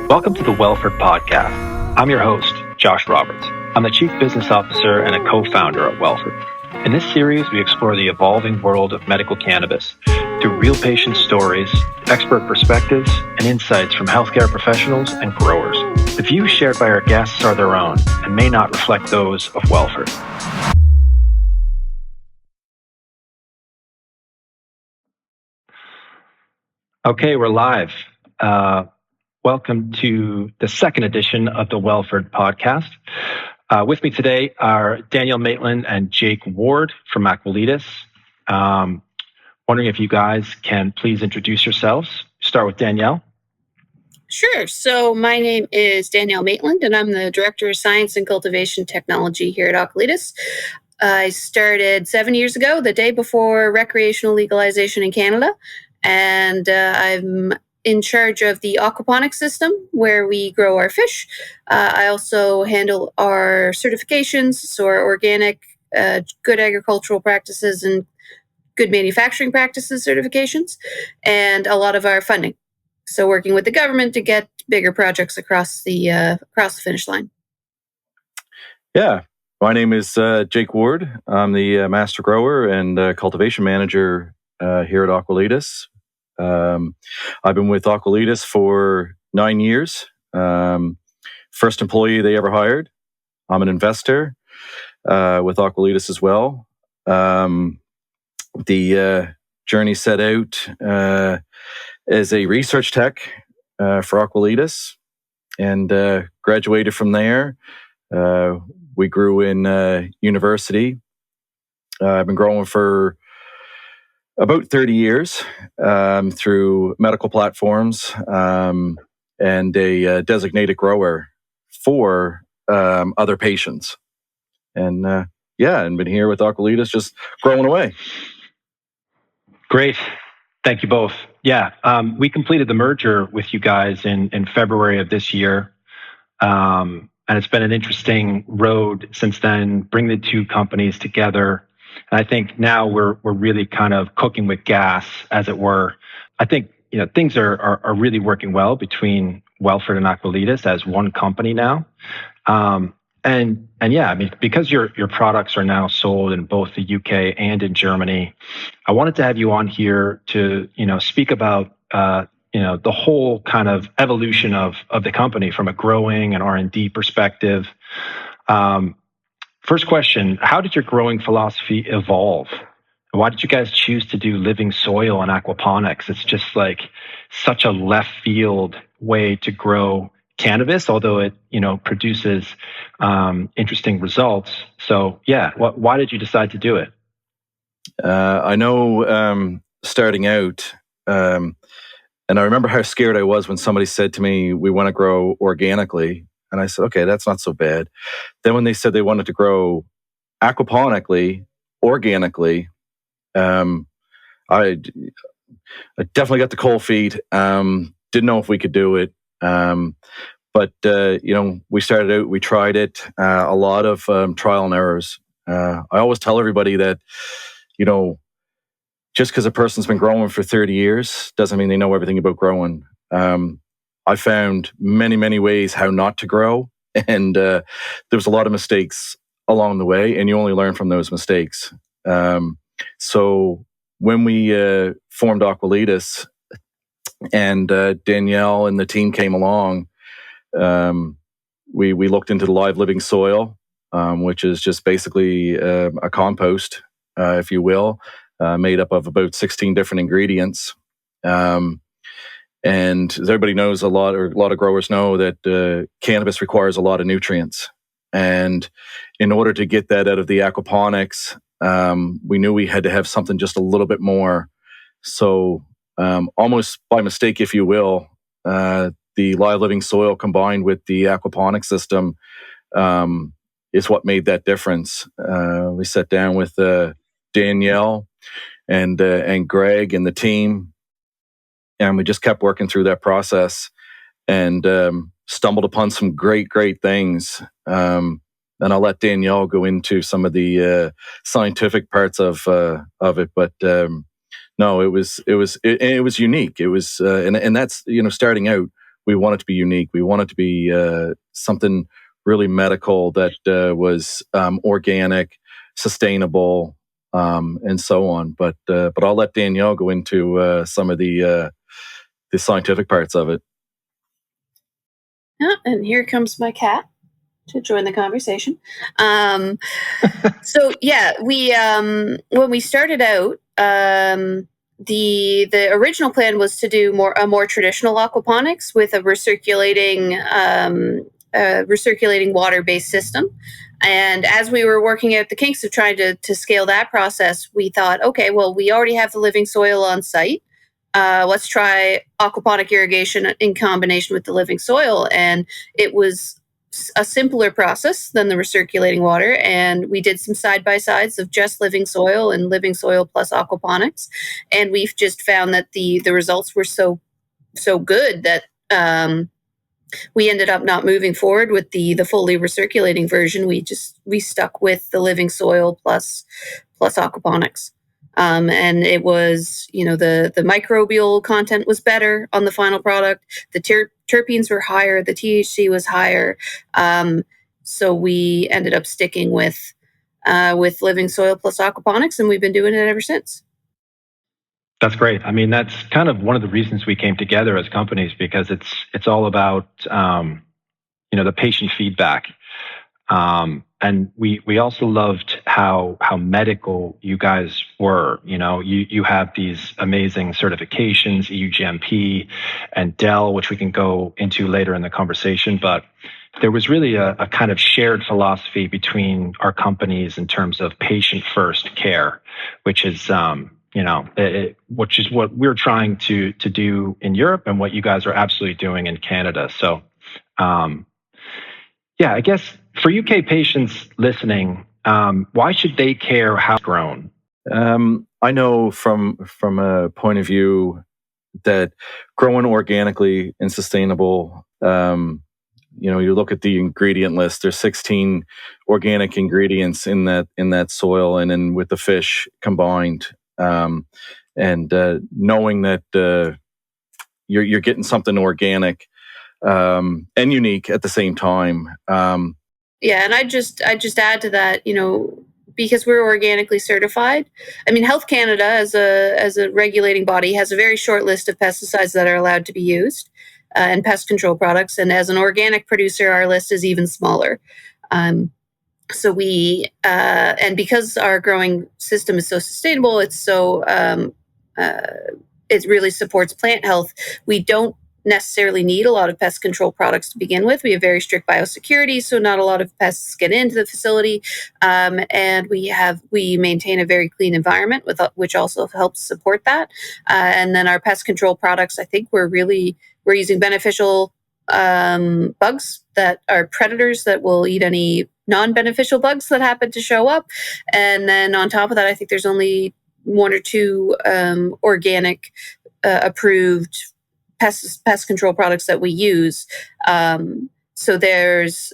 Welcome to the Welford Podcast. I'm your host, Josh Roberts. I'm the Chief Business Officer and a co-founder at Welford. In this series, we explore the evolving world of medical cannabis through real patient stories, expert perspectives, and insights from healthcare professionals and growers. The views shared by our guests are their own and may not reflect those of Welford. Okay, we're live. Welcome to the second edition of the Welford Podcast. With me today are Danielle Maitland and Jake Ward from Aqualitas. Wondering if you guys can please introduce yourselves. Start with Danielle. Sure. So my name is Danielle Maitland, and I'm the Director of Science and Cultivation Technology here at Aqualitas. I started 7 years ago, the day before recreational legalization in Canada, and I'm in charge of the aquaponic system where we grow our fish. I also handle our certifications, so our organic, good agricultural practices and good manufacturing practices certifications, and a lot of our funding. So working with the government to get bigger projects across the finish line. Yeah, my name is Jake Ward. I'm the master grower and cultivation manager here at Aqualitas. I've been with Aqualitas for 9 years. First employee they ever hired. I'm an investor with Aqualitas as well. The journey set out as a research tech for Aqualitas and graduated from there. We grew in university. I've been growing for about 30 years through medical platforms and a designated grower for other patients. And and been here with Aqualitas just growing away. Great. Thank you both. Yeah, we completed the merger with you guys in February of this year. And it's been an interesting road since then, bring the two companies together. And I think now we're really kind of cooking with gas, as it were. I think things are really working well between Welford and Aqualitas as one company now. And yeah, I mean, because your products are now sold in both the UK and in Germany, I wanted to have you on here to speak about the whole kind of evolution of the company from a growing and R&D perspective. First question, how did your growing philosophy evolve? Why did you guys choose to do living soil and aquaponics? It's just like such a left field way to grow cannabis, although it produces interesting results. So yeah, why did you decide to do it? I know starting out, and I remember how scared I was when somebody said to me, "We want to grow organically." And I said, okay, that's not so bad. Then when they said they wanted to grow aquaponically, organically, I definitely got the cold feet. Didn't know if we could do it. But we started out, we tried it, a lot of trial and errors. I always tell everybody that, just because a person's been growing for 30 years doesn't mean they know everything about growing. I found many, many ways how not to grow. And there was a lot of mistakes along the way, and you only learn from those mistakes. So when we formed Aqualitas and Danielle and the team came along, we looked into the live living soil, which is just basically a compost, if you will, made up of about 16 different ingredients. And as everybody knows, a lot of growers know that cannabis requires a lot of nutrients. And in order to get that out of the aquaponics, we knew we had to have something just a little bit more. So almost by mistake, if you will, the live living soil combined with the aquaponic system is what made that difference. We sat down with Danielle and Greg and the team, and we just kept working through that process and stumbled upon some great things. And I'll let Danielle go into some of the scientific parts of it, but no, it was unique. It was, and that's starting out. we want it to be unique. We want it to be something really medical that was organic, sustainable, and so on. But I'll let Danielle go into some of the scientific parts of it. And here comes my cat to join the conversation. So yeah, we when we started out, the original plan was to do a more traditional aquaponics with a recirculating water-based system. And as we were working out the kinks of trying to scale that process, we thought, okay, well, we already have the living soil on site. Let's try aquaponic irrigation in combination with the living soil. And it was a simpler process than the recirculating water. And we did some side-by-sides of just living soil and living soil plus aquaponics. And we've just found that the results were so good that we ended up not moving forward with the fully recirculating version. We stuck with the living soil plus aquaponics. And it was, the microbial content was better on the final product. The terpenes were higher. The THC was higher. So we ended up sticking with living soil plus aquaponics, and we've been doing it ever since. That's great. I mean, that's kind of one of the reasons we came together as companies, because it's all about the patient feedback. And we also loved how medical you guys were. You have these amazing certifications, EUGMP and Dell, which we can go into later in the conversation. But there was really a kind of shared philosophy between our companies in terms of patient first care, which is which is what we're trying to do in Europe and what you guys are absolutely doing in Canada. So, I guess for UK patients listening, why should they care how it's grown? I know from a point of view that growing organically and sustainable, you look at the ingredient list. There's 16 organic ingredients in that soil, and then with the fish combined, and knowing that you're getting something organic and unique at the same time. And I just add to that, because we're organically certified. I mean, Health Canada, as a regulating body, has a very short list of pesticides that are allowed to be used, and pest control products. And as an organic producer, our list is even smaller. So we, and because our growing system is so sustainable, it's so, it really supports plant health. We don't necessarily need a lot of pest control products to begin with. We have very strict biosecurity, so not a lot of pests get into the facility. And we maintain a very clean environment, which also helps support that. And then our pest control products, I think we're using beneficial bugs that are predators that will eat any non-beneficial bugs that happen to show up. And then on top of that, I think there's only one or two organic approved pest control products that we use. So there's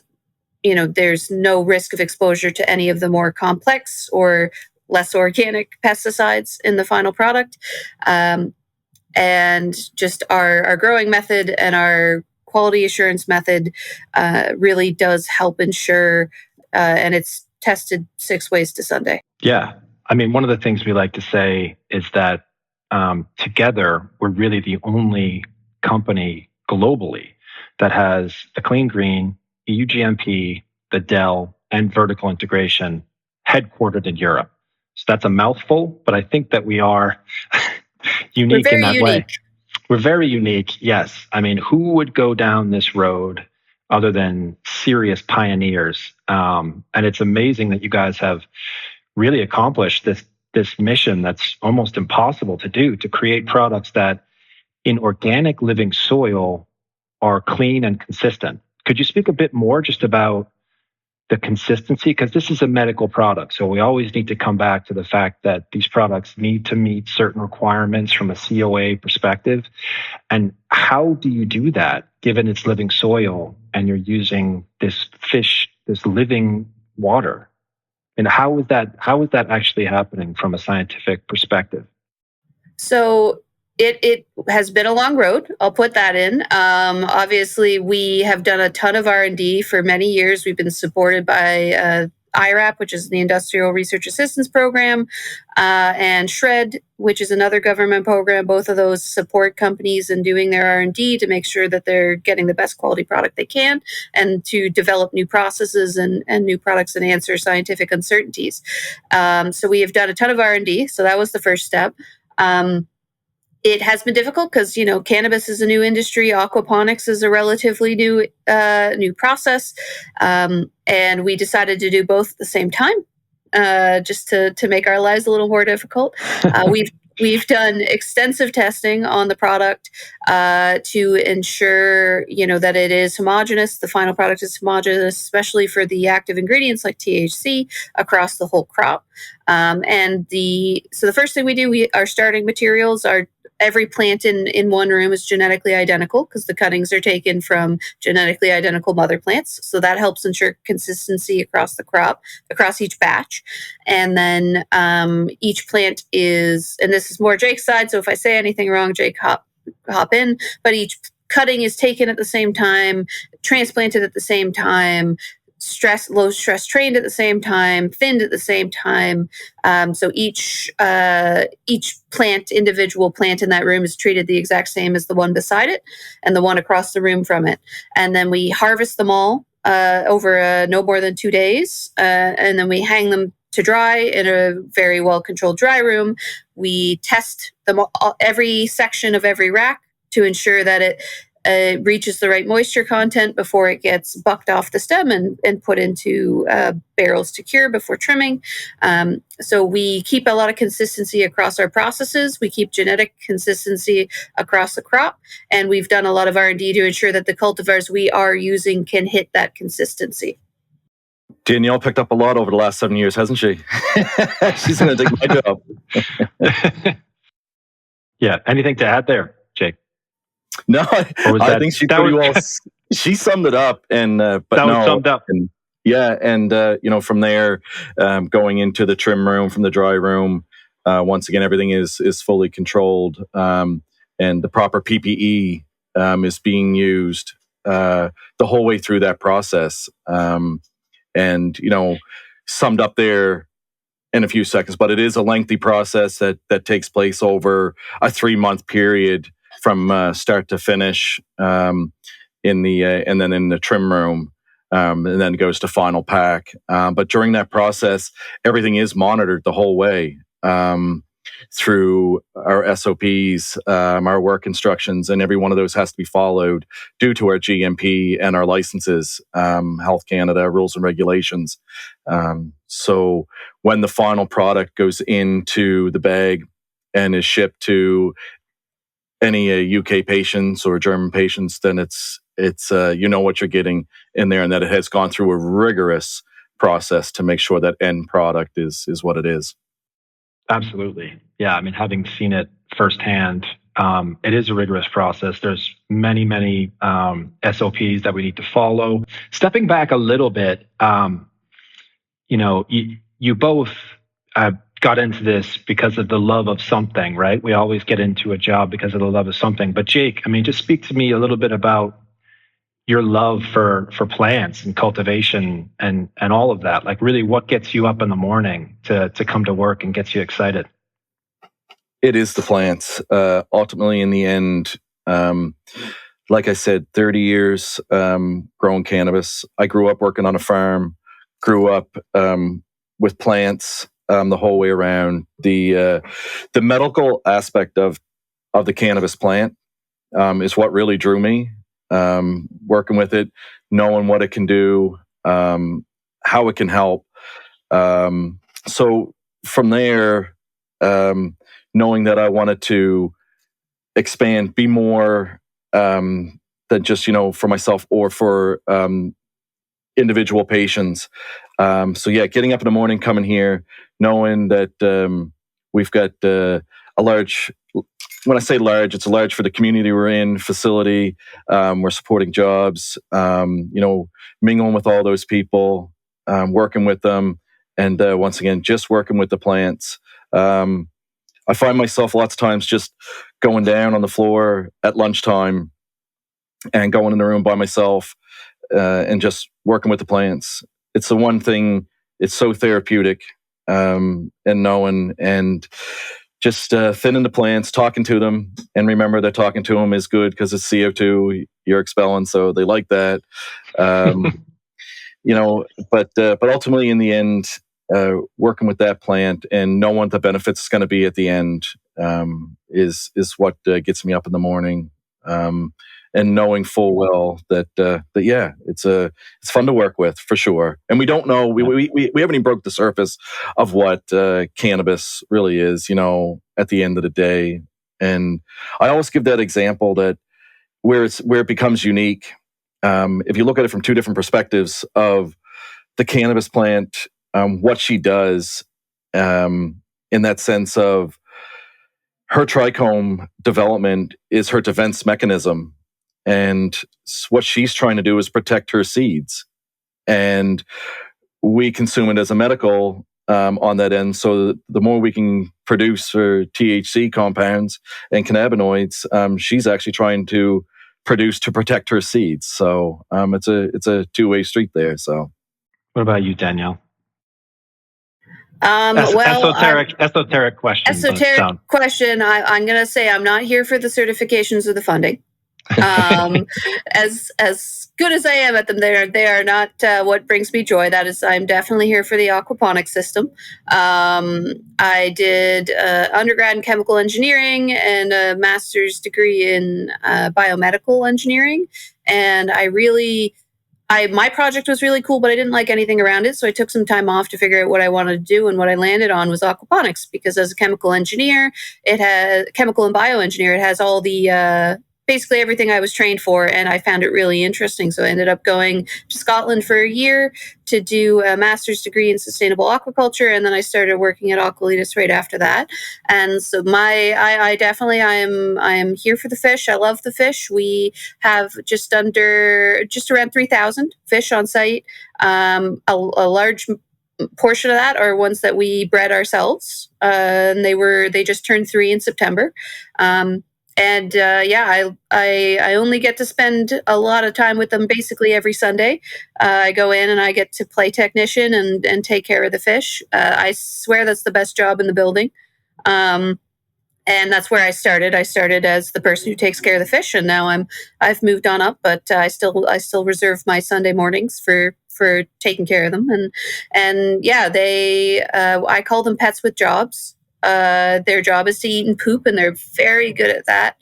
no risk of exposure to any of the more complex or less organic pesticides in the final product. And just our growing method and our quality assurance method really does help ensure, and it's tested 6 ways to Sunday. Yeah. I mean, one of the things we like to say is that together, we're really the only company globally that has the clean green, EUGMP, the Dell, and vertical integration headquartered in Europe. So that's a mouthful, but I think that we are unique in that way. We're very unique, yes. I mean, who would go down this road other than serious pioneers? And it's amazing that you guys have really accomplished this mission that's almost impossible to do, to create products that in organic living soil are clean and consistent. Could you speak a bit more just about the consistency? Because this is a medical product, so we always need to come back to the fact that these products need to meet certain requirements from a COA perspective. And how do you do that, given it's living soil and you're using this fish, this living water? And how is that actually happening from a scientific perspective? So It has been a long road. I'll put that in. Obviously, we have done a ton of R&D for many years. We've been supported by IRAP, which is the Industrial Research Assistance Program, and SHRED, which is another government program. Both of those support companies in doing their R&D to make sure that they're getting the best quality product they can and to develop new processes and new products and answer scientific uncertainties. So we have done a ton of R&D. So that was the first step. It has been difficult because, cannabis is a new industry. Aquaponics is a relatively new process. And we decided to do both at the same time, just to make our lives a little more difficult. We've done extensive testing on the product to ensure, that it is homogeneous. The final product is homogeneous, especially for the active ingredients like THC across the whole crop. So the first thing we do, our starting materials are every plant in one room is genetically identical because the cuttings are taken from genetically identical mother plants. So that helps ensure consistency across the crop, across each batch. And then each plant is, and this is more Jake's side, so if I say anything wrong, Jake, hop in, but each cutting is taken at the same time, transplanted at the same time, low stress trained at the same time, thinned at the same time. So each individual plant in that room is treated the exact same as the one beside it and the one across the room from it. And then we harvest them all over no more than 2 days. And then we hang them to dry in a very well-controlled dry room. We test them every section of every rack to ensure that it reaches the right moisture content before it gets bucked off the stem and put into barrels to cure before trimming. So we keep a lot of consistency across our processes. We keep genetic consistency across the crop. And we've done a lot of R&D to ensure that the cultivars we are using can hit that consistency. Danielle picked up a lot over the last 7 years, hasn't she? She's going to take my job. Yeah. Anything to add there, Jake? No, I think she pretty well. She summed it up, was summed up. From there, going into the trim room from the dry room, once again, everything is fully controlled, and the proper PPE is being used the whole way through that process. Summed up there in a few seconds, but it is a lengthy process that takes place over a 3-month period from start to finish and then in the trim room, and then goes to final pack. But during that process, everything is monitored the whole way through our SOPs, our work instructions, and every one of those has to be followed due to our GMP and our licenses, Health Canada rules and regulations. So when the final product goes into the bag and is shipped to any UK patients or German patients, then it's what you're getting in there, and that it has gone through a rigorous process to make sure that end product is what it is. Absolutely. Yeah. I mean, having seen it firsthand, it is a rigorous process. There's many SOPs that we need to follow. Stepping back a little bit, you both got into this because of the love of something, right? We always get into a job because of the love of something. But Jake, I mean, just speak to me a little bit about your love for plants and cultivation and all of that. Like, really, what gets you up in the morning to come to work and gets you excited? It is the plants. Ultimately, in the end, like I said, 30 years growing cannabis. I grew up working on a farm, grew up with plants the whole way around. The medical aspect of the cannabis plant is what really drew me. Working with it, knowing what it can do, how it can help. So from there, knowing that I wanted to expand, be more than just, for myself or for individual patients. Getting up in the morning, coming here, knowing that we've got a large, when I say large, it's a large for the community we're in, facility. We're supporting jobs, mingling with all those people, working with them. And once again, just working with the plants. I find myself lots of times just going down on the floor at lunchtime and going in the room by myself and just working with the plants. It's the one thing, it's so therapeutic, and knowing and just thinning the plants, talking to them, and remember that talking to them is good because it's CO2 you're expelling, so they like that. But ultimately in the end, working with that plant and knowing what the benefits is going to be at the end is what gets me up in the morning. And knowing full well that yeah, it's fun to work with for sure. And we don't know, we haven't even broke the surface of what cannabis really is, at the end of the day. And I always give that example that where it becomes unique. If you look at it from two different perspectives of the cannabis plant, what she does, in that sense of her trichome development is her defense mechanism. And what she's trying to do is protect her seeds. And we consume it as a medical on that end. So the more we can produce for THC compounds and cannabinoids, she's actually trying to produce to protect her seeds. So it's a two-way street there. So, what about you, Danielle? Esoteric question. Esoteric question. I'm going to say I'm not here for the certifications or the funding. As good as I am at them, they are not what brings me joy. That is, I'm definitely here for the aquaponic system. I did undergrad in chemical engineering and a master's degree in biomedical engineering, and my project was really cool, but I didn't like anything around it. So I took some time off to figure out what I wanted to do. And what I landed on was aquaponics, because as a chemical engineer, chemical and bioengineer, it has all the, basically everything I was trained for. And I found it really interesting. So I ended up going to Scotland for a year to do a master's degree in sustainable aquaculture. And then I started working at Aqualitas right after that. And so I am here for the fish. I love the fish. We have just around 3,000 fish on site. A large portion of that are ones that we bred ourselves. And they just turned 3 in September. I only get to spend a lot of time with them basically every Sunday. I go in and I get to play technician and take care of the fish. I swear that's the best job in the building. And that's where I started. I started as the person who takes care of the fish, and now I've moved on up, but I still reserve my Sunday mornings for taking care of them. And yeah, I call them pets with jobs. Their job is to eat and poop, and they're very good at that.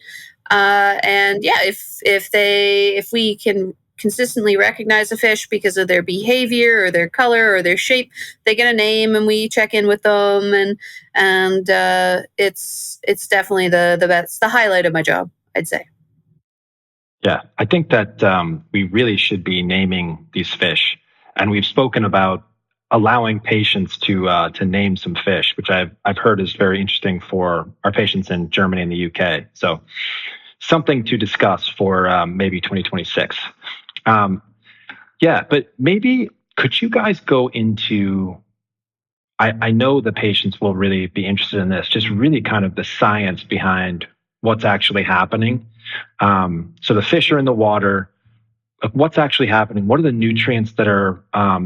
And yeah, if we can consistently recognize a fish because of their behavior or their color or their shape, they get a name, and we check in with them. And it's definitely the highlight of my job, I'd say. Yeah, I think that we really should be naming these fish, and we've spoken about allowing patients to name some fish, which I've heard is very interesting for our patients in Germany and the UK. So something to discuss for maybe 2026. Yeah, but maybe could you guys go into, I know the patients will really be interested in this, just really kind of the science behind what's actually happening. So the fish are in the water. What's actually happening? What are the nutrients that are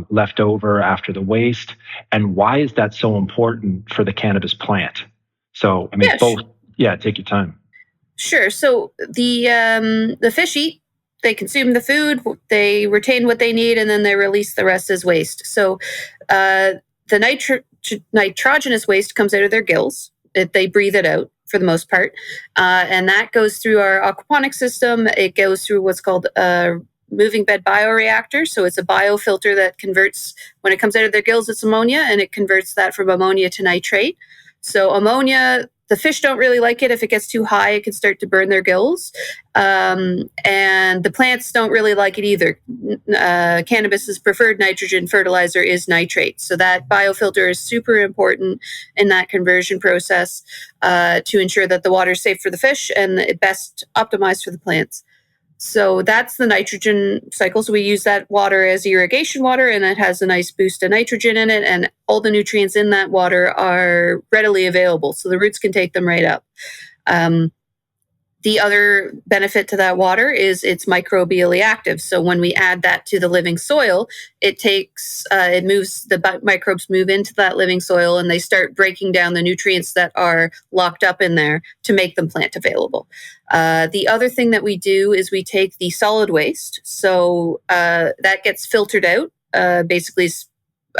left over after the waste? And why is that so important for the cannabis plant? So, I mean, take your time. Sure. So the fish eat, they consume the food, they retain what they need, and then they release the rest as waste. So the nitrogenous waste comes out of their gills. They breathe it out for the most part. And that goes through our aquaponic system. It goes through what's called a moving bed bioreactor. So it's a biofilter that converts, when it comes out of their gills, it's ammonia, and it converts that from ammonia to nitrate. So ammonia, the fish don't really like it. If it gets too high, it can start to burn their gills. And the plants don't really like it either. Cannabis's preferred nitrogen fertilizer is nitrate. So that biofilter is super important in that conversion process to ensure that the water is safe for the fish and best optimized for the plants. So that's the nitrogen cycle. So we use that water as irrigation water, and it has a nice boost of nitrogen in it, and all the nutrients in that water are readily available, so the roots can take them right up. The other benefit to that water is it's microbially active. So when we add that to the living soil, the microbes move into that living soil, and they start breaking down the nutrients that are locked up in there to make them plant available. The other thing that we do is we take the solid waste. So that gets filtered out, basically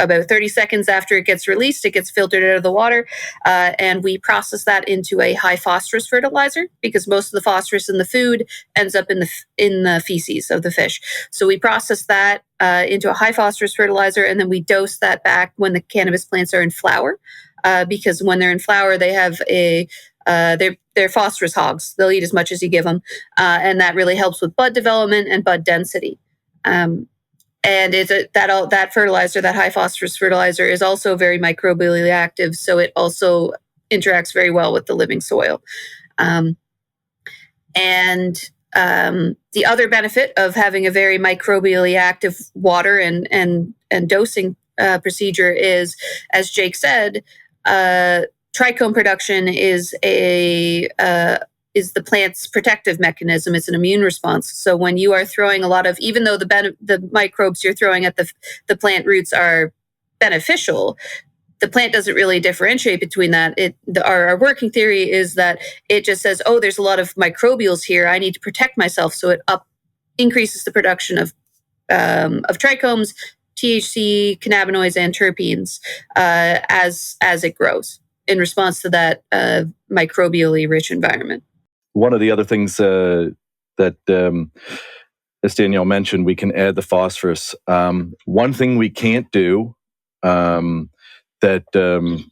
about 30 seconds after it gets released, it gets filtered out of the water, and we process that into a high phosphorus fertilizer, because most of the phosphorus in the food ends up in the feces of the fish. So we process that into a high phosphorus fertilizer, and then we dose that back when the cannabis plants are in flower, because when they're in flower, they have they're phosphorus hogs. They'll eat as much as you give them, and that really helps with bud development and bud density. And that fertilizer, that high phosphorus fertilizer, is also very microbially active, so it also interacts very well with the living soil. And the other benefit of having a very microbially active water and dosing procedure is, as Jake said, trichome production is the plant's protective mechanism. It's an immune response. So when you are throwing a lot of, even though the microbes you're throwing at the plant roots are beneficial, the plant doesn't really differentiate between that. Our working theory is that it just says, oh, there's a lot of microbials here, I need to protect myself. So it increases the production of trichomes, THC, cannabinoids, and terpenes as it grows in response to that microbially rich environment. One of the other things that, as Danielle mentioned, we can add the phosphorus. One thing we can't do that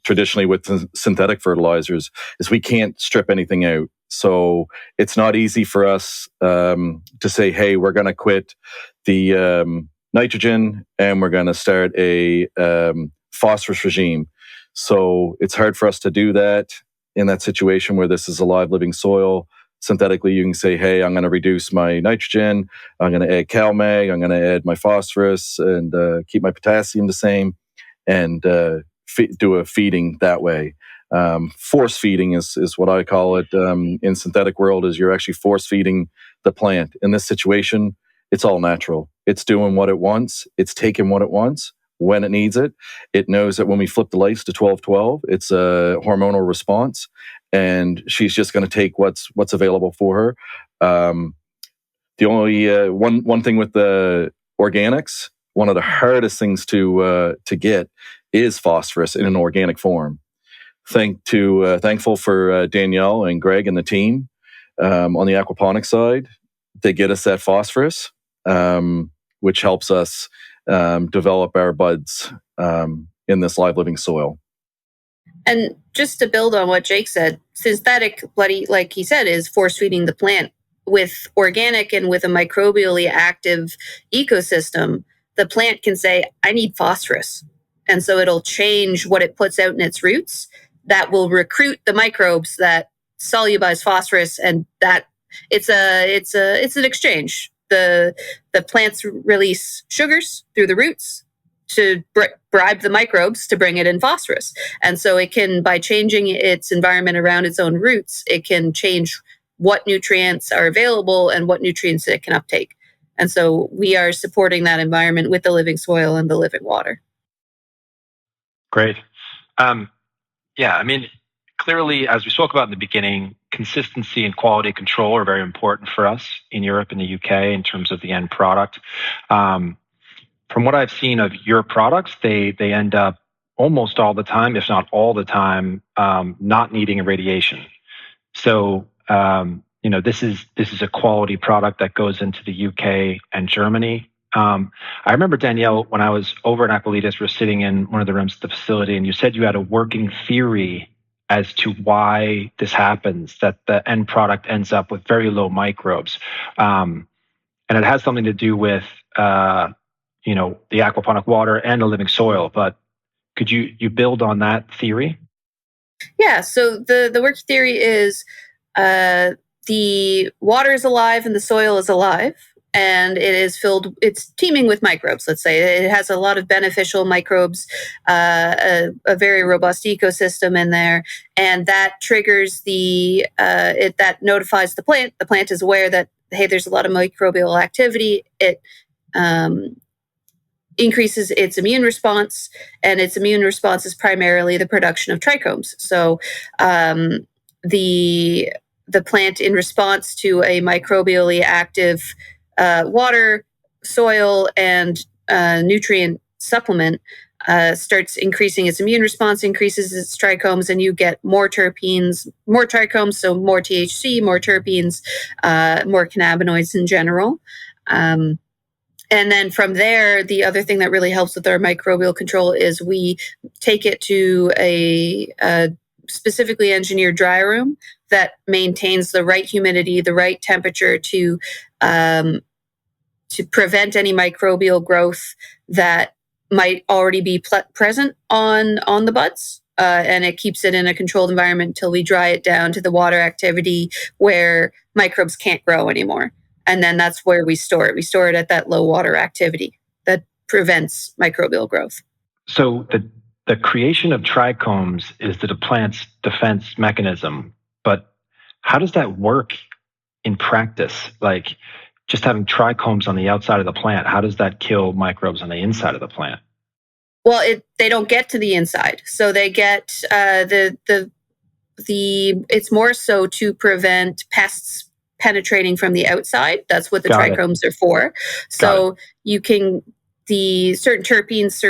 traditionally with synthetic fertilizers is we can't strip anything out. So it's not easy for us to say, hey, we're going to quit the nitrogen and we're going to start a phosphorus regime. So it's hard for us to do that in that situation where this is a live living soil. Synthetically, you can say, hey, I'm going to reduce my nitrogen, I'm going to add CalMag, I'm going to add my phosphorus and keep my potassium the same, and do a feeding that way. Force feeding is what I call it in synthetic world, is you're actually force feeding the plant. In this situation, it's all natural. It's doing what it wants. It's taking what it wants when it needs it. It knows that when we flip the lights to 12-12, it's a hormonal response, and she's just going to take what's available for her. The only one thing with the organics, one of the hardest things to get is phosphorus in an organic form. Thankful for Danielle and Greg and the team on the aquaponic side. They get us that phosphorus, which helps us develop our buds in this live living soil. And just to build on what Jake said, synthetic, like he said, is force feeding the plant. With organic and with a microbially active ecosystem, the plant can say, I need phosphorus. And so it'll change what it puts out in its roots. That will recruit the microbes that solubilize phosphorus, and that it's an exchange. The plants release sugars through the roots to bribe the microbes to bring it in phosphorus. And so it can, by changing its environment around its own roots, it can change what nutrients are available and what nutrients it can uptake. And so we are supporting that environment with the living soil and the living water. Great. Yeah, I mean, clearly, as we spoke about in the beginning, consistency and quality control are very important for us in Europe and the UK in terms of the end product. From what I've seen of your products, they end up almost all the time, if not all the time, not needing irradiation. So, this is a quality product that goes into the UK and Germany. I remember, Danielle, when I was over at Aqualitas, we're sitting in one of the rooms at the facility, and you said you had a working theory as to why this happens, that the end product ends up with very low microbes. And it has something to do with, the aquaponic water and the living soil. But could you build on that theory? Yeah, so the working theory is the water is alive and the soil is alive, and it's teeming with microbes. Let's say it has a lot of beneficial microbes, a very robust ecosystem in there, and that triggers that notifies the plant. The plant is aware that, hey, there's a lot of microbial activity. It increases its immune response, and its immune response is primarily the production of trichomes. So the plant, in response to a microbially active water, soil, and nutrient supplement, starts increasing its immune response, increases its trichomes, and you get more terpenes, more trichomes, so more THC, more terpenes, more cannabinoids in general. And then from there, the other thing that really helps with our microbial control is we take it to a specifically engineered dry room that maintains the right humidity, the right temperature to prevent any microbial growth that might already be present on the buds. And it keeps it in a controlled environment until we dry it down to the water activity where microbes can't grow anymore. And then that's where we store it. We store it at that low water activity that prevents microbial growth. So the creation of trichomes is the plant's defense mechanism. But how does that work in practice? Like just having trichomes on the outside of the plant, how does that kill microbes on the inside of the plant? Well, they don't get to the inside. So they get it's more so to prevent pests penetrating from the outside. That's what the trichomes are for. So you can, the certain terpenes,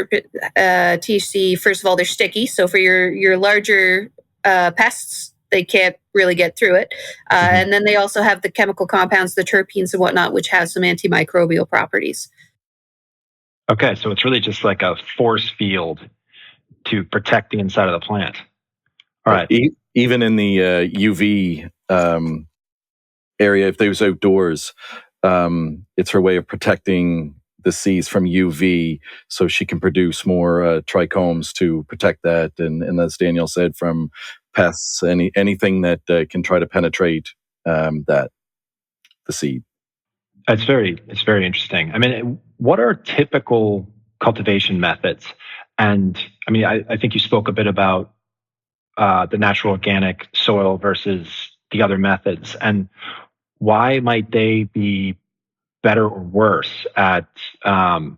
THC, first of all, they're sticky. So for your larger pests, they can't really get through it. And then they also have the chemical compounds, the terpenes and whatnot, which have some antimicrobial properties. Okay, so it's really just like a force field to protect the inside of the plant. All right. Even in the UV area, if they was outdoors, it's her way of protecting the seeds from UV, so she can produce more trichomes to protect that, and as Danielle said, from pests, anything that can try to penetrate the seed. It's very interesting. I mean, what are typical cultivation methods? And I mean, I think you spoke a bit about the natural organic soil versus the other methods, and why might they be better or worse at the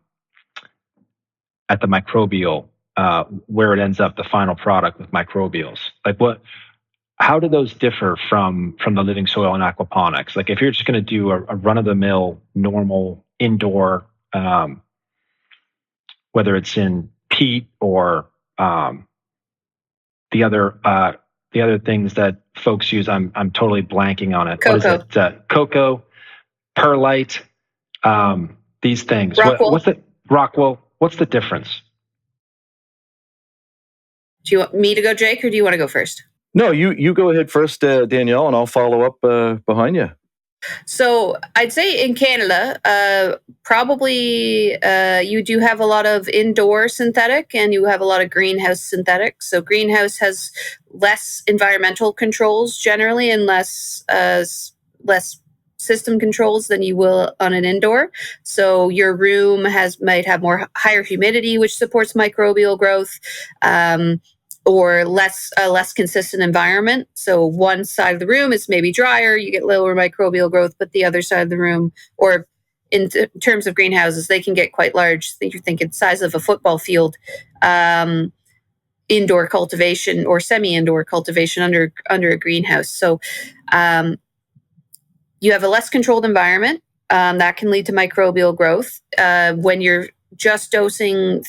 microbial, where it ends up, the final product with microbials? Like how do those differ from the living soil and aquaponics? Like if you're just going to do a run-of-the-mill normal indoor, whether it's in peat or the other things that folks use, I'm totally blanking on it. Cocoa. What is it? Cocoa, perlite, these things. Rockwool. What's the Rockwool? What's the difference? Do you want me to go, Jake, or do you want to go first? No, you go ahead first, Danielle, and I'll follow up behind you. So I'd say in Canada, probably you do have a lot of indoor synthetic and you have a lot of greenhouse synthetic. So greenhouse has less environmental controls generally and less system controls than you will on an indoor. So your room might have higher humidity, which supports microbial growth. Or a less consistent environment. So one side of the room is maybe drier, you get lower microbial growth, but the other side of the room, or in terms of greenhouses, they can get quite large. You're thinking size of a football field, indoor cultivation or semi-indoor cultivation under a greenhouse. So you have a less controlled environment that can lead to microbial growth. When you're just dosing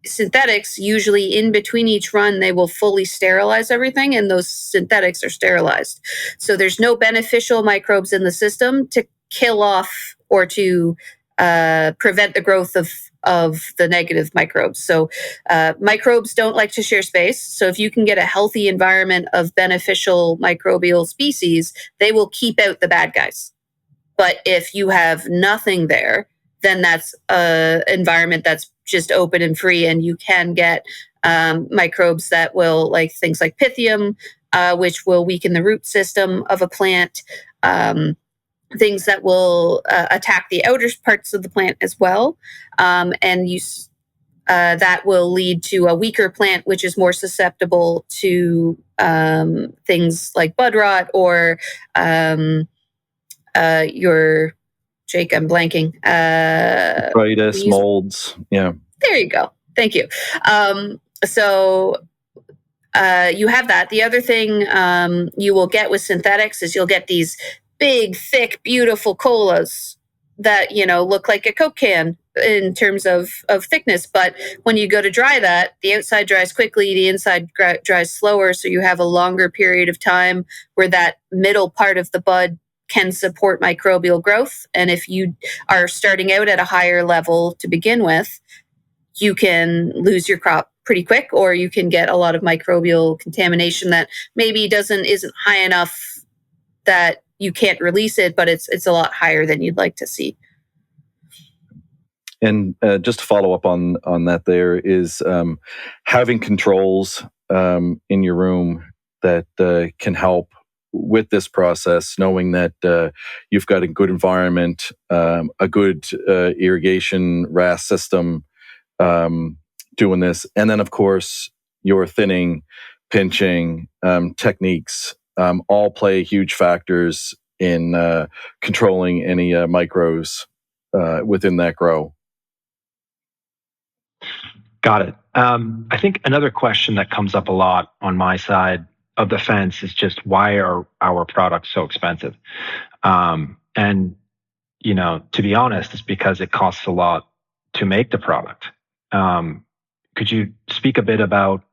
synthetics, usually in between each run, they will fully sterilize everything, and those synthetics are sterilized. So there's no beneficial microbes in the system to kill off or to prevent the growth of the negative microbes. So microbes don't like to share space. So if you can get a healthy environment of beneficial microbial species, they will keep out the bad guys. But if you have nothing there, then that's an environment that's just open and free, and you can get microbes that will, like things like Pythium, which will weaken the root system of a plant. Things that will attack the outer parts of the plant as well, and that will lead to a weaker plant, which is more susceptible to things like bud rot or your Jake. I'm blanking. Arthritis, molds. Yeah. There you go. Thank you. So you have that. The other thing you will get with synthetics is you'll get these big, thick, beautiful colas that, look like a Coke can in terms of thickness. But when you go to dry that, the outside dries quickly, the inside dries slower. So you have a longer period of time where that middle part of the bud can support microbial growth. And if you are starting out at a higher level to begin with, you can lose your crop pretty quick, or you can get a lot of microbial contamination that maybe isn't high enough that you can't release it, but it's a lot higher than you'd like to see. And just to follow up on that, there is having controls in your room that can help with this process, knowing that you've got a good environment, a good irrigation RAS system doing this. And then, of course, your thinning, pinching techniques all play huge factors in controlling any micros within that grow. Got it. I think another question that comes up a lot on my side of the fence is just, why are our products so expensive? And, to be honest, it's because it costs a lot to make the product. Could you speak a bit about,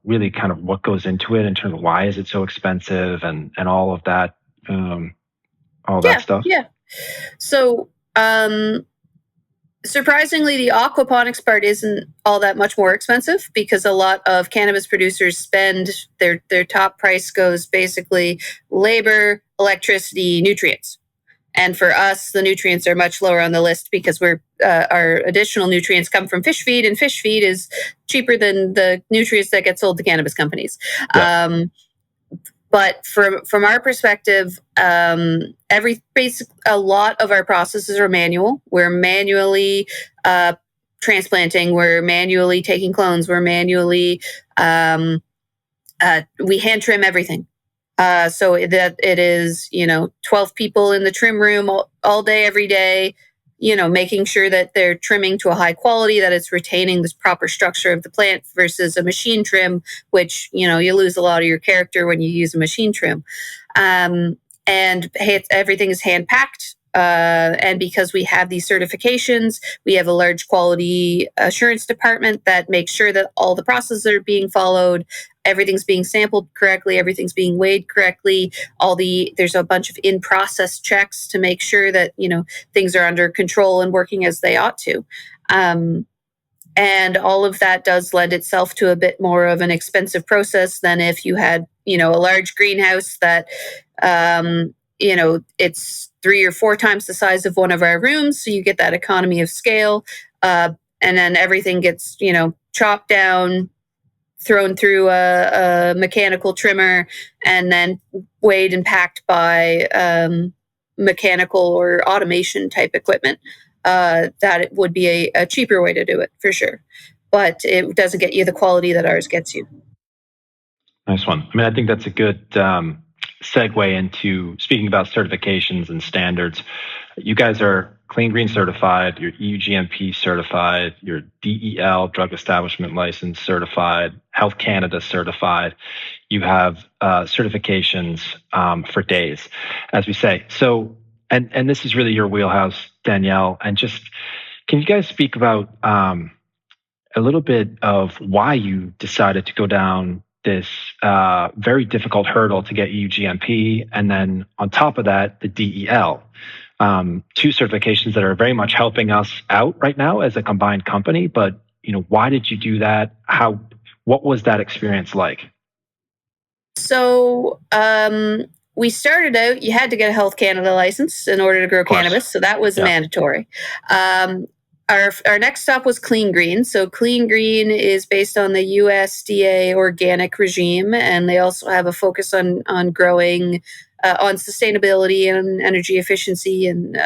really kind of what goes into it in terms of why is it so expensive and all of that, that stuff? Yeah. So, surprisingly, the aquaponics part isn't all that much more expensive, because a lot of cannabis producers spend their top price goes basically labor, electricity, nutrients. And for us, the nutrients are much lower on the list because our additional nutrients come from fish feed, and fish feed is cheaper than the nutrients that get sold to cannabis companies. Yeah. But from our perspective, a lot of our processes are manual. We're manually transplanting. We're manually taking clones. We're manually we hand trim everything. So that it is, 12 people in the trim room all day, every day, making sure that they're trimming to a high quality, that it's retaining this proper structure of the plant, versus a machine trim, which, you lose a lot of your character when you use a machine trim. And everything is hand packed. And because we have these certifications, we have a large quality assurance department that makes sure that all the processes are being followed. Everything's being sampled correctly. Everything's being weighed correctly. There's a bunch of in-process checks to make sure that, things are under control and working as they ought to. And all of that does lend itself to a bit more of an expensive process than if you had, a large greenhouse that, it's 3 or 4 times the size of one of our rooms. So you get that economy of scale. And then everything gets, chopped down, thrown through a mechanical trimmer, and then weighed and packed by mechanical or automation type equipment. That it would be a cheaper way to do it, for sure. But it doesn't get you the quality that ours gets you. Nice one. I mean, I think that's a good segue into speaking about certifications and standards. You guys are Clean Green certified, you're EUGMP certified, you're DEL, Drug Establishment License certified, Health Canada certified. You have certifications for days, as we say. So, and this is really your wheelhouse, Danielle. And just, can you guys speak about a little bit of why you decided to go down this very difficult hurdle to get EUGMP, and then on top of that, the DEL. 2 certifications that are very much helping us out right now as a combined company. But, why did you do that? What was that experience like? So, we started out, you had to get a Health Canada license in order to grow cannabis. So that was mandatory. Our next stop was Clean Green. So Clean Green is based on the USDA organic regime, and they also have a focus on growing on sustainability and energy efficiency and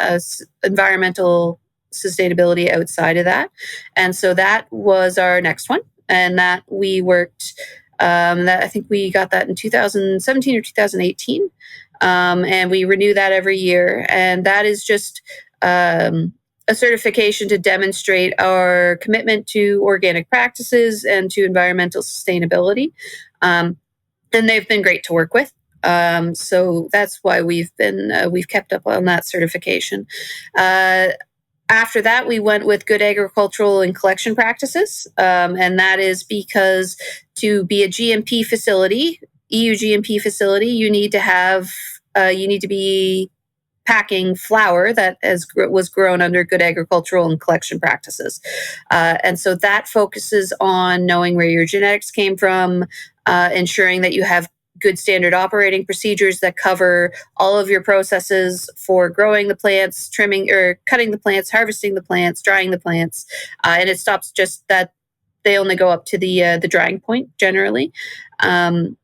environmental sustainability outside of that. And so that was our next one, and that we worked. That I think we got that in 2017 or 2018, and we renew that every year. And that is just a certification to demonstrate our commitment to organic practices and to environmental sustainability. And they've been great to work with. So that's why we've kept up on that certification. After that, we went with good agricultural and collection practices. And that is because to be a GMP facility, EUGMP facility, you need to be packing flour that was grown under good agricultural and collection practices. And so that focuses on knowing where your genetics came from, ensuring that you have good standard operating procedures that cover all of your processes for growing the plants, trimming or cutting the plants, harvesting the plants, drying the plants. And it stops just that they only go up to the drying point generally. And,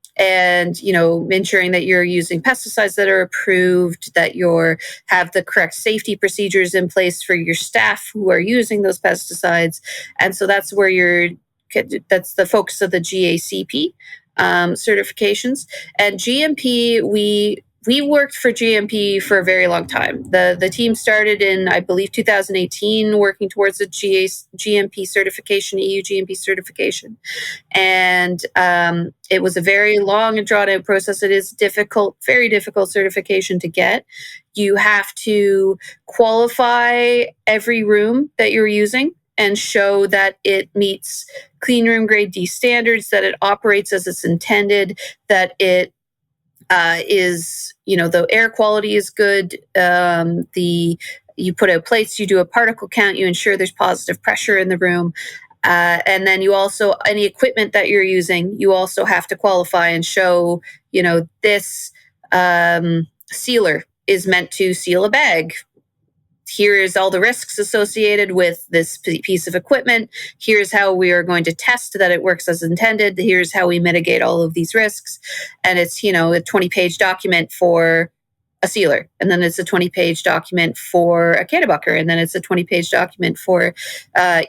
ensuring that you're using pesticides that are approved, that you have the correct safety procedures in place for your staff who are using those pesticides. And so that's where that's the focus of the GACP certifications. And GMP, we worked for GMP for a very long time. The team started in, I believe, 2018, working towards the GMP certification, EUGMP certification. And it was a very long and drawn-out process. It is difficult, very difficult certification to get. You have to qualify every room that you're using and show that it meets clean room grade D standards, that it operates as it's intended, that it is, the air quality is good. You put out plates, you do a particle count, you ensure there's positive pressure in the room. And then you also, any equipment that you're using, you also have to qualify and show, this sealer is meant to seal a bag. Here is all the risks associated with this piece of equipment. Here's how we are going to test that it works as intended. Here's how we mitigate all of these risks. And it's, a 20-page document for a sealer. And then it's a 20-page document for a cannabucker. And then it's a 20-page document for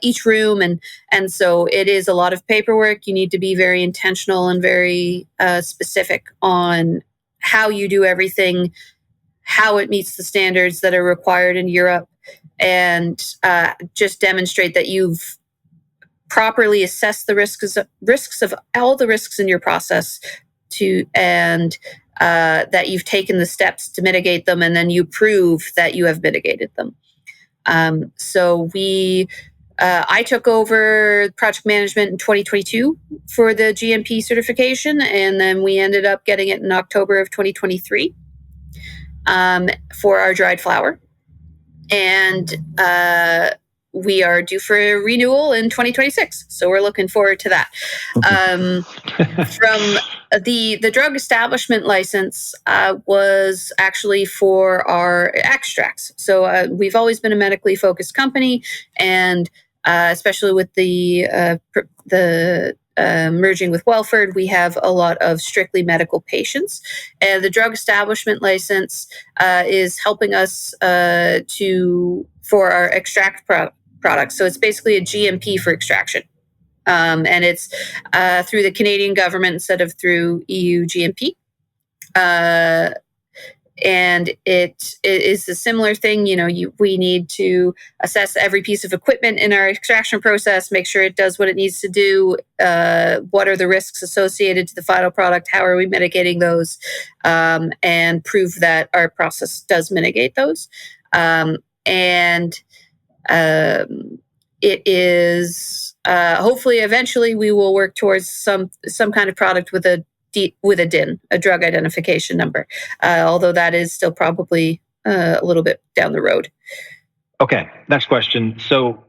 each room. And so it is a lot of paperwork. You need to be very intentional and very specific on how you do everything, how it meets the standards that are required in Europe, and just demonstrate that you've properly assessed the risks of all the risks in your process and that you've taken the steps to mitigate them, and then you prove that you have mitigated them. So I took over project management in 2022 for the GMP certification, and then we ended up getting it in October of 2023. For our dried flower. And we are due for a renewal in 2026. So we're looking forward to that. From the drug establishment license was actually for our extracts. So we've always been a medically focused company, and especially with the merging with Welford, we have a lot of strictly medical patients. And the drug establishment license is helping us for our extract products. So it's basically a GMP for extraction. And it's through the Canadian government instead of through EUGMP. And it is a similar thing. We need to assess every piece of equipment in our extraction process, make sure it does what it needs to do. What are the risks associated to the final product? How are we mitigating those? And prove that our process does mitigate those. It is hopefully eventually we will work towards some kind of product with a DIN, a drug identification number, although that is still probably a little bit down the road. Okay, next question. So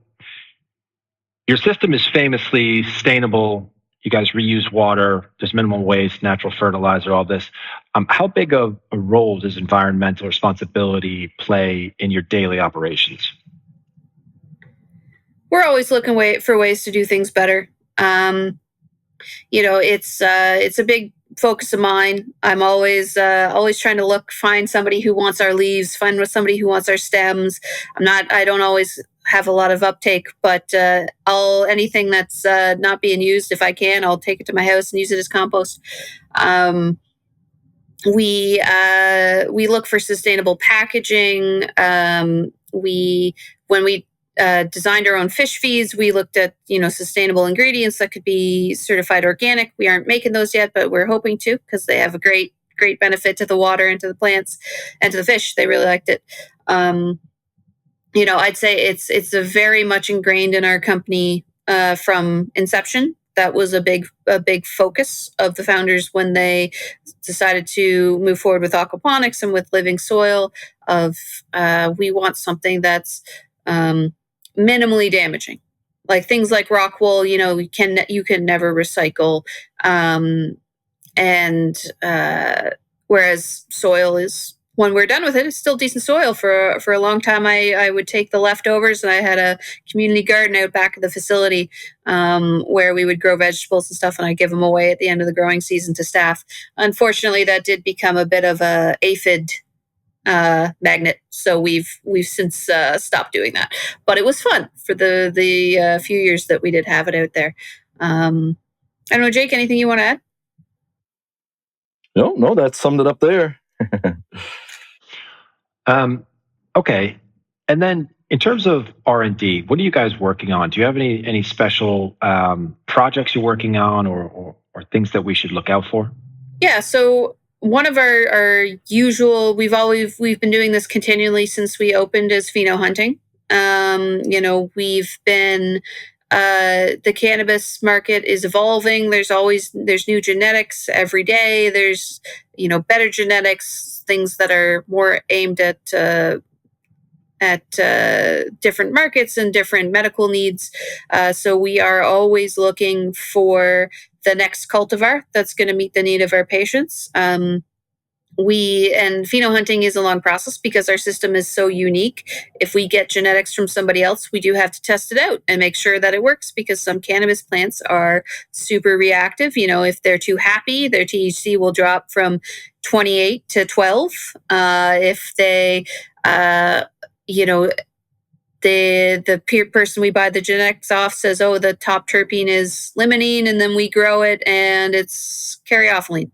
your system is famously sustainable. You guys reuse water, there's minimal waste, natural fertilizer, all this. How big of a role does environmental responsibility play in your daily operations? we're always looking for ways to do things better. It's a big focus of mine. I'm always trying to find somebody who wants our leaves, find somebody who wants our stems. I don't always have a lot of uptake, but anything that's not being used, if I can, I'll take it to my house and use it as compost. We look for sustainable packaging. When we designed our own fish feeds, we looked at sustainable ingredients that could be certified organic. We aren't making those yet, but we're hoping to, because they have a great benefit to the water and to the plants and to the fish. They really liked it. I'd say it's a very much ingrained in our company from inception. That was a big focus of the founders when they decided to move forward with aquaponics and with living soil. We want something that's minimally damaging, like things like rock wool. You can never recycle, and whereas soil is, when we're done with it, it's still decent soil. For a long time, I would take the leftovers, and I had a community garden out back of the facility where we would grow vegetables and stuff, and I'd give them away at the end of the growing season to staff. Unfortunately, that did become a bit of a aphid magnet, so we've since stopped doing that. But it was fun for the few years that we did have it out there. I don't know, Jake, anything you want to add? No, that summed it up there. Okay. And then in terms of R&D, what are you guys working on? Do you have any special projects you're working on or things that we should look out for? Yeah. So one of our usual, we've been doing this continually since we opened, is pheno hunting. We've been, the cannabis market is evolving. There's new genetics every day. There's, better genetics, things that are more aimed at different markets and different medical needs. So we are always looking for the next cultivar that's going to meet the need of our patients. And pheno hunting is a long process because our system is so unique. If we get genetics from somebody else, we do have to test it out and make sure that it works, because some cannabis plants are super reactive. If they're too happy, their THC will drop from 28 to 12. If they, the peer person we buy the genetics off says, oh, the top terpene is limonene, and then we grow it and it's caryophyllene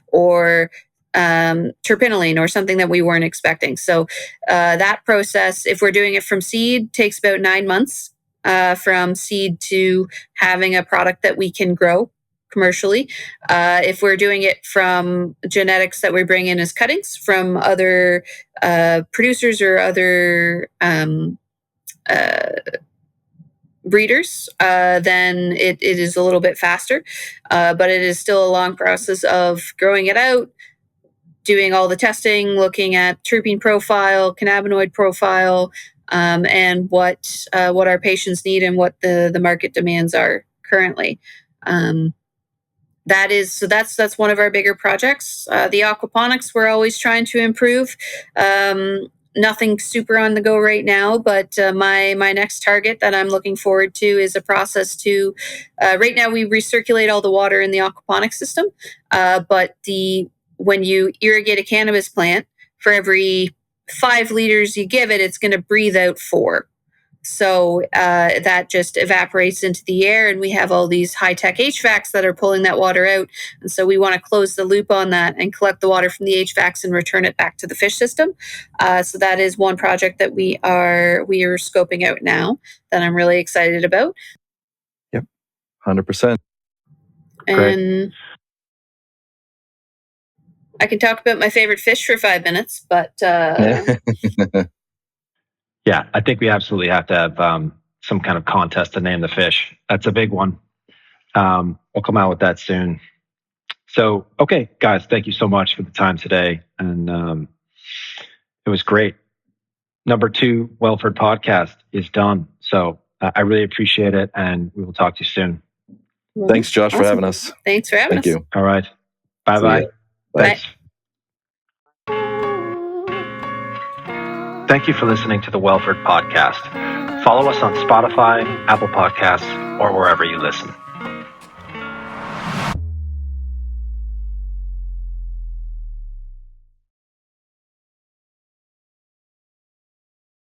or terpinolene or something that we weren't expecting. So that process, if we're doing it from seed, takes about 9 months from seed to having a product that we can grow commercially. If we're doing it from genetics that we bring in as cuttings from other producers or other breeders, then it is a little bit faster. But it is still a long process of growing it out, doing all the testing, looking at terpene profile, cannabinoid profile, and what our patients need and what the market demands are currently. That's one of our bigger projects. The aquaponics, we're always trying to improve. Nothing super on the go right now, but my next target that I'm looking forward to is a process to. Right now, we recirculate all the water in the aquaponic system, but when you irrigate a cannabis plant, for every 5 liters you give it, it's going to breathe out 4. So that just evaporates into the air, and we have all these high-tech HVACs that are pulling that water out. And so we want to close the loop on that and collect the water from the HVACs and return it back to the fish system. So that is one project that we are scoping out now that I'm really excited about. Yep, 100%. And Great. I can talk about my favorite fish for 5 minutes, but Yeah, I think we absolutely have to have some kind of contest to name the fish. That's a big one. We'll come out with that soon. So, okay, guys, thank you so much for the time today. And it was great. Number 2 Wellford podcast is done. So I really appreciate it. And we will talk to you soon. Thanks, Josh, for having us. Thanks for having us. Thank you. All right. Bye-bye. Bye. Thank you for listening to the Wellford podcast. Follow us on Spotify, Apple Podcasts, or wherever you listen.